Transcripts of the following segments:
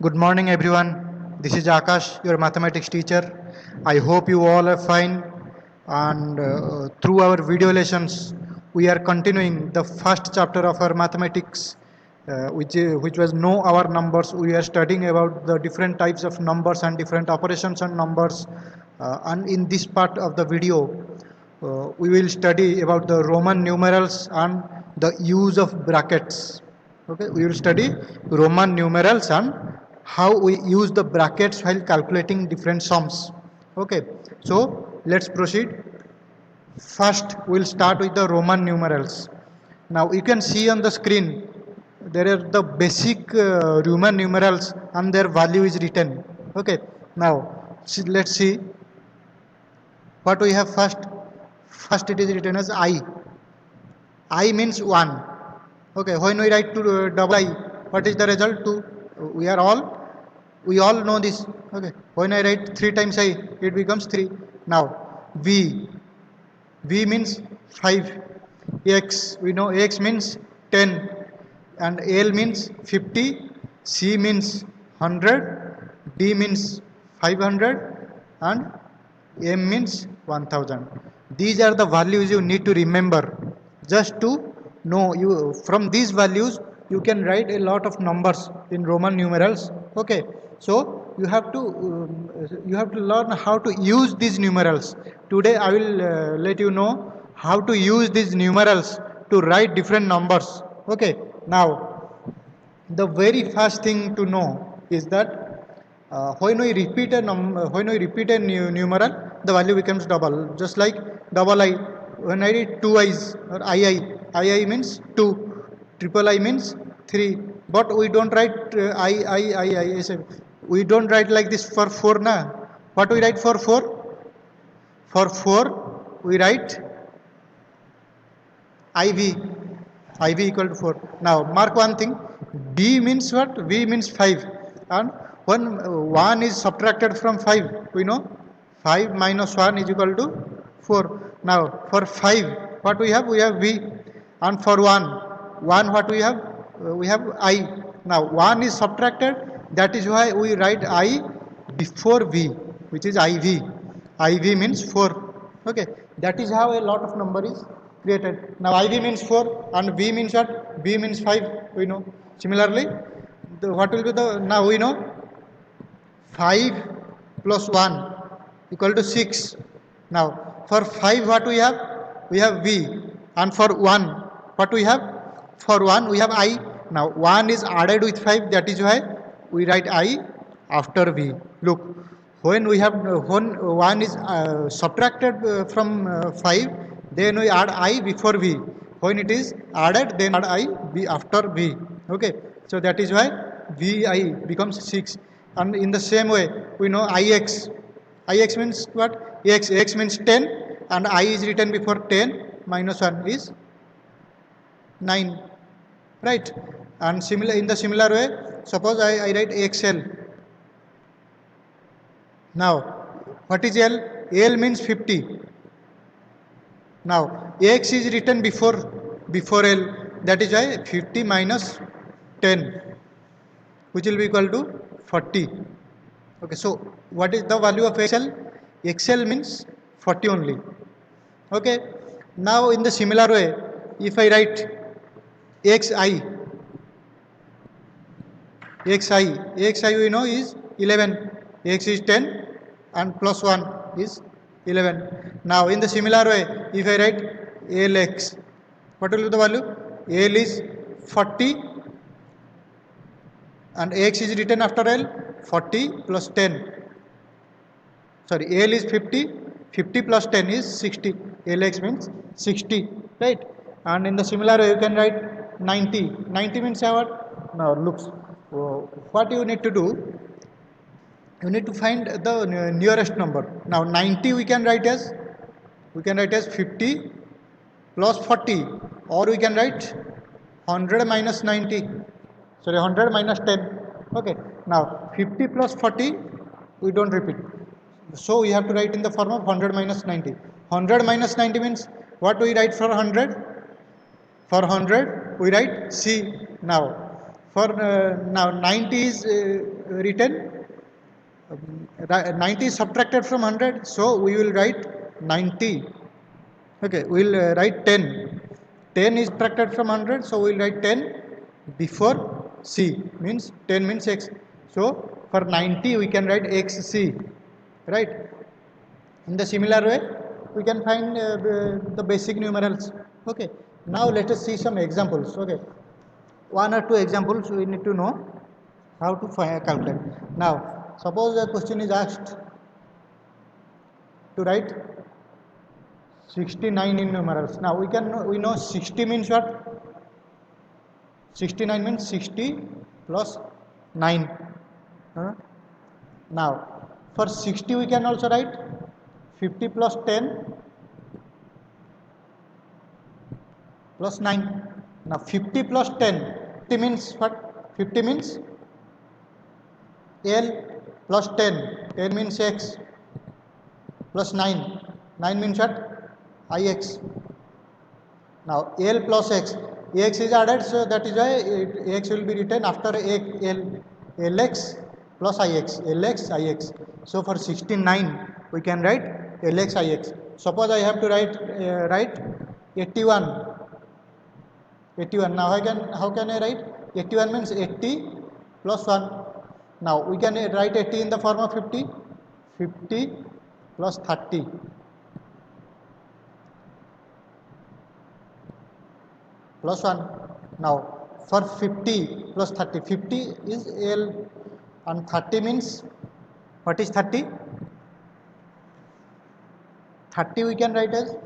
Good morning, everyone. This is Akash, your mathematics teacher. I hope you all are fine. And through our video lessons, we are continuing the first chapter of our mathematics, which was know our numbers. We are studying about the different types of numbers and different operations on numbers. And in this part of the video, we will study about the Roman numerals and the use of brackets. Okay, we will study Roman numerals and how we use the brackets while calculating different sums. Okay, so let's proceed. First, we'll start with the Roman numerals. Now you can see on the screen there are the basic Roman numerals and their value is written. Okay, now let's see what we have first. First, it is written as I. I means 1. Okay, when we write to double I, what is the result? 2. We all know this. Okay, when I write 3 times I, it becomes 3. Now, V. V means 5. X, we know X means 10. And L means 50. C means 100. D means 500. And M means 1000. These are the values you need to remember. Just to know, you from these values you can write a lot of numbers in Roman numerals. Okay, so you have to learn how to use these numerals. Today I will let you know how to use these numerals to write different numbers. Okay, now the very first thing to know is that when we repeat a numeral, the value becomes double. Just like double I, when I read 2 i's or II means 2, triple I means 3. But we don't write I. We don't write like this for 4 na. What we write for 4? For 4 we write IV. IV equal to 4. Now mark one thing. D means what? V means 5. And when 1 is subtracted from 5, we know 5 minus 1 is equal to 4. Now for 5, what we have? We have V. And for 1 what we have? We have I. Now 1 is subtracted. That is why we write I before V, which is IV. IV means 4. Okay. That is how a lot of number is created. Now IV means 4 and V means what? V means 5. We know. Similarly, what will be the, now we know 5 plus 1 equal to 6. Now for 5 what we have? We have V. And for 1 what we have? For 1 we have I. Now 1 is added with 5, that is why we write I after V. Look, when 1 is subtracted from 5, then we add I before V. When it is added, then add I after V. Okay, so that is why VI becomes 6. And in the same way, we know IX. IX means what? X means 10 and I is written before 10 minus 1 is 9. Right? And in the similar way, suppose I write XL. Now, what is L? L means 50. Now, X is written before L. That is why 50 minus 10, which will be equal to 40. Okay, so what is the value of XL? XL means 40 only. Okay, now in the similar way, if I write XI we know is 11. X is 10 and plus 1 is 11. Now in the similar way, if I write LX, what will be the value? L is 40 and X is written after L, 40 plus 10. Sorry, L is 50, 50 plus 10 is 60. LX means 60, right? And in the similar way, you can write 90. 90 means what? Now looks, what you need to do, you need to find the nearest number. Now 90 we can write as 50 plus 40, or we can write 100 minus 90. Sorry, 100 minus 10. Okay. Now 50 plus 40 we don't repeat. So we have to write in the form of 100 minus 90. 100 minus 90 means what we write for 100? For 100 we write C. Now For now 90 is written, 90 is subtracted from 100, so we will write 90. Okay, we will write 10. 10 is subtracted from 100, so we will write 10 before C, means 10 means X. So for 90 we can write XC, right? In the similar way, we can find the basic numerals. Okay, now let us see some examples. Okay, one or two examples we need to know how to calculate. Now, suppose a question is asked to write 69 in numerals. Now we know 60 means what? 69 means 60 plus 9. Now, for 60 we can also write 50 plus 10 plus 9. Now 50 plus 10, 50 means what? 50 means L plus 10, 10 means X plus 9, 9 means what? IX. Now L plus X, X is added, so that is why X will be written after LX plus IX, LX, IX. So for 69 we can write LX, IX. Suppose I have to write 81. 81. Now how can I write? 81 means 80 plus 1. Now we can write 80 in the form of 50. 50 plus 30. Plus 1. Now for 50 plus 30, 50 is L and 30 means, what is 30? 30 we can write as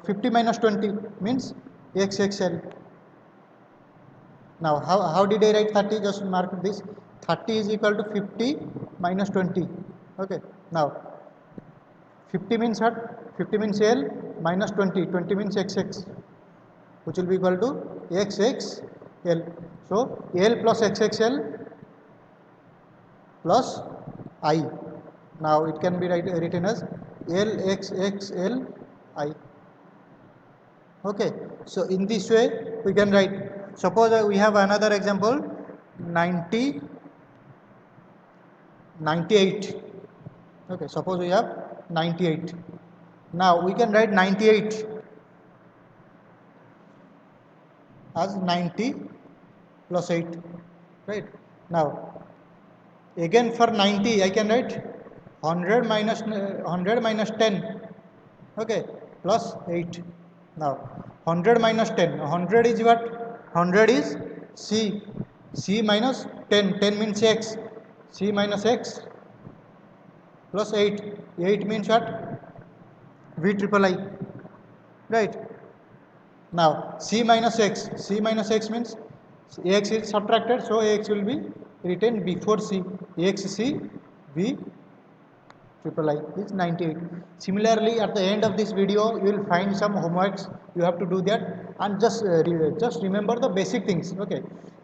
50 minus 20 means XXL. Now how did I write 30? Just mark this. 30 is equal to 50 minus 20. Okay. Now 50 means what? 50 means L minus 20. 20 means XX, which will be equal to XXL. So L plus XXL plus I. Now it can be written as LXXL I. Okay. So in this way we can write. Suppose we have another example, 98. Okay. Suppose we have 98. Now we can write 98 as 90 plus 8, right? Now again for 90 I can write 100 minus 10, okay, plus 8. Now 100 minus 10, 100 is what? 100 is C, C minus 10, 10 means X, C minus X plus 8, 8 means what? V triple I, right? Now C minus X, C minus X means X is subtracted, so X will be written before C, XC V triple I is 98. Similarly, at the end of this video, you will find some homeworks. You have to do that, and just remember the basic things. Okay,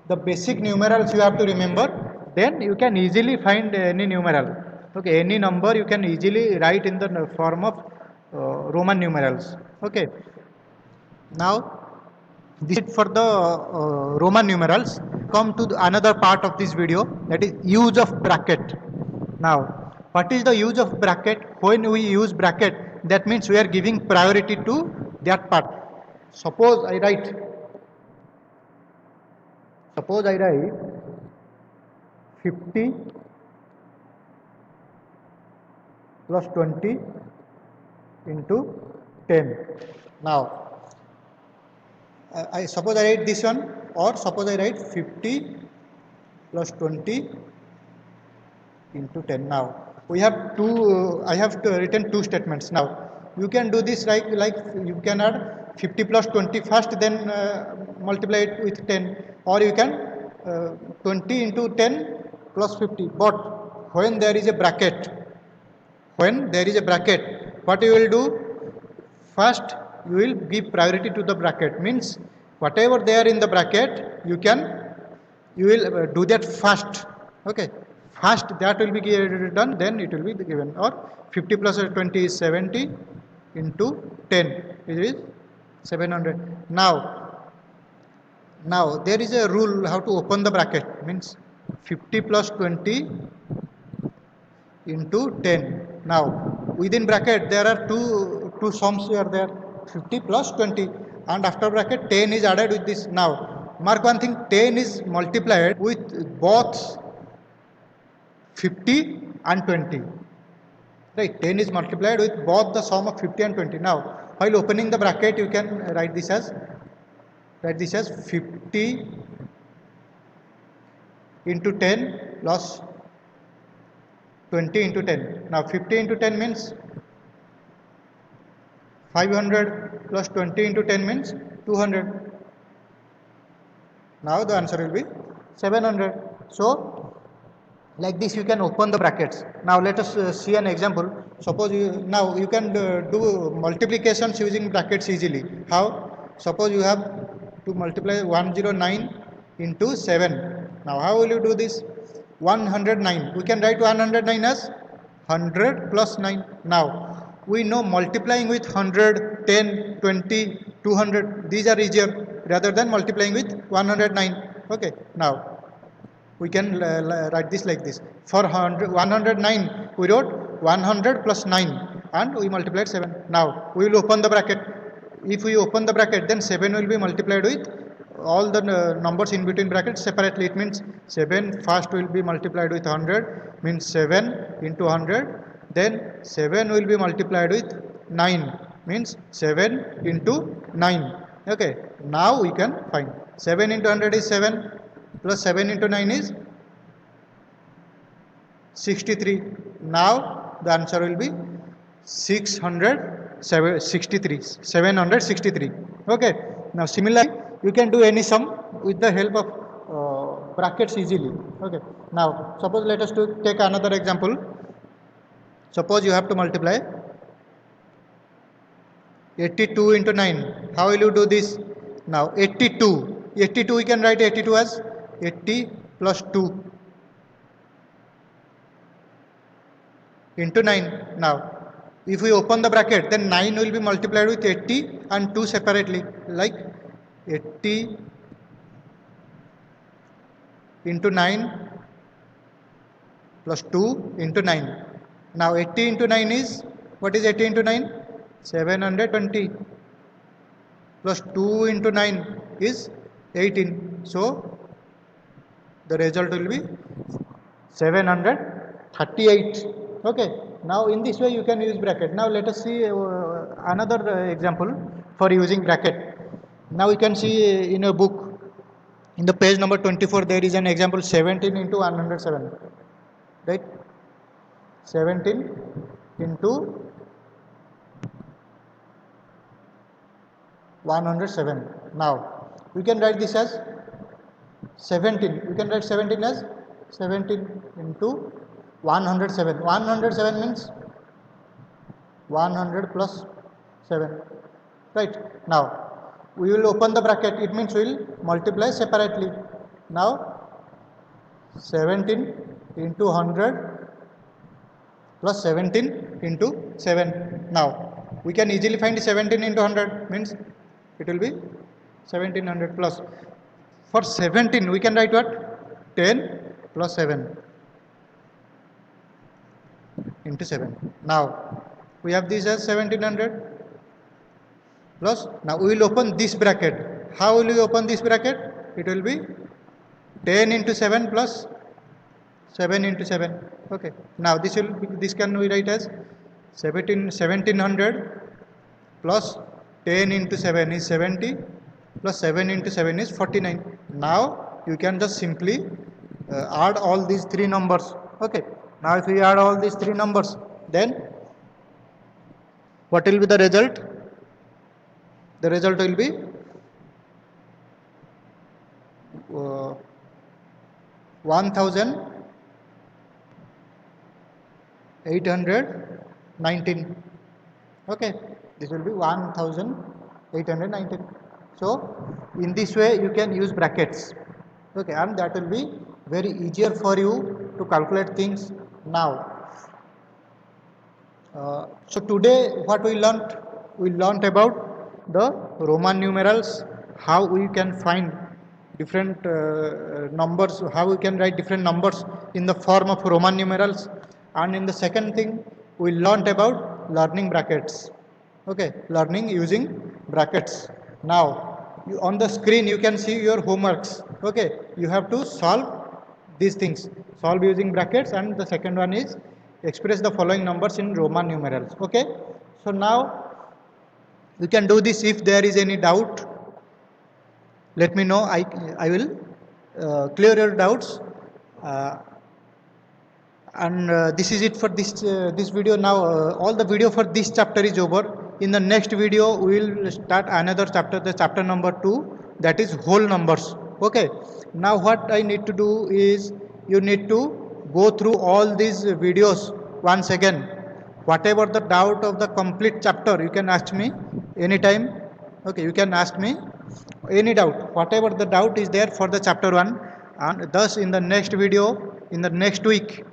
the basic numerals you have to remember. Then you can easily find any numeral. Okay, any number you can easily write in the form of Roman numerals. Okay. Now this is for the Roman numerals. Come to another part of this video, that is use of bracket. Now, what is the use of bracket? When we use bracket, that means we are giving priority to that part. Suppose I write 50 plus 20 into 10. Now I suppose I write this one, or suppose I write 50 plus 20 into 10. Now we have two, I have written two statements. Now you can do this like you can add 50 plus 20 first, then multiply it with 10, or you can 20 into 10 plus 50. But when there is a bracket, what you will do? First you will give priority to the bracket, means whatever there in the bracket you will do that first. Okay, first that will be done, then it will be given. Or 50 plus 20 is 70 into 10, it is 700. Now Now there is a rule how to open the bracket, means 50 plus 20 into 10. Now within bracket there are two sums are there, 50 plus 20, and after bracket 10 is added with this. Now mark one thing, 10 is multiplied with both 50 and 20. Right, 10 is multiplied with both the sum of 50 and 20. Now while opening the bracket you can write this as 50 into 10 plus 20 into 10. Now 50 into 10 means 500 plus 20 into 10 means 200. Now the answer will be 700. So like this you can open the brackets. Now let us see an example. Suppose now you can do multiplications using brackets easily. How? Suppose you have to multiply 109 into 7. Now how will you do this? 109. We can write 109 as 100 plus 9. Now we know multiplying with 100, 10, 20, 200, these are easier rather than multiplying with 109. Okay. Now we can write this like this. For 109 we wrote 100 plus 9 and we multiplied 7. Now we will open the bracket. If we open the bracket, then 7 will be multiplied with all the numbers in between brackets separately. It means 7 first will be multiplied with 100, means 7 into 100. Then 7 will be multiplied with 9, means 7 into 9. Okay. Now we can find 7 into 100 is 7 plus 7 into 9 is 63. Now the answer will be 763. Okay. Now similarly you can do any sum with the help of brackets easily. Okay. Now suppose let us take another example. Suppose you have to multiply 82 into 9. How will you do this? Now 82 we can write 82 as 80 plus 2 into 9. Now if we open the bracket, then 9 will be multiplied with 80 and 2 separately, like 80 into 9 plus 2 into 9. Now 80 into 9 is, what is 80 into 9? 720 plus 2 into 9 is 18. So the result will be 738. Okay. Now in this way you can use bracket. Now let us see another example for using bracket. Now you can see in a book, in the page number 24, there is an example 17 into 107. Right? 17 into 107. Now we can write this as 17. We can write 17 as 17 into 107. 107 means 100 plus 7. Right. Now we will open the bracket. It means we will multiply separately. Now 17 into 100 plus 17 into 7. Now we can easily find 17 into 100, means it will be 1700 plus. For 17 we can write what? 10 plus 7 into 7. Now we have this as 1700 plus. Now we will open this bracket. How will we open this bracket? It will be 10 into 7 plus 7 into 7. Okay. Now this can we write as 1700 plus 10 into 7 is 70 plus 7 into 7 is 49. Now you can just simply add all these three numbers. Okay. Now if we add all these three numbers, then what will be the result? The result will be 1819. Okay, this will be 1819. So in this way you can use brackets. Okay, and that will be very easier for you to calculate things now. So today what we learned about the Roman numerals, how we can find different numbers, how we can write different numbers in the form of Roman numerals. And in the second thing, we learned about learning brackets. Okay, learning using brackets. Now, on the screen you can see your homeworks. Okay, you have to solve these things. Solve using brackets, and the second one is express the following numbers in Roman numerals. Okay, so now you can do this. If there is any doubt, let me know. I will clear your doubts. Uh, and this is it for this video. Now all the video for this chapter is over. In the next video we will start another chapter, the chapter number 2, that is whole numbers. Okay, now what I need to do is, you need to go through all these videos once again. Whatever the doubt of the complete chapter, you can ask me anytime. Okay, you can ask me any doubt, whatever the doubt is there for the chapter 1. And thus in the next video, in the next week,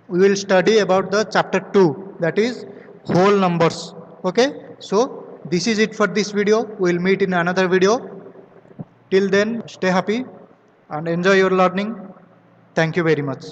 we will study about the chapter 2, that is whole numbers. Okay, so this is it for this video. We will meet in another video. Till then, stay happy and enjoy your learning. Thank you very much.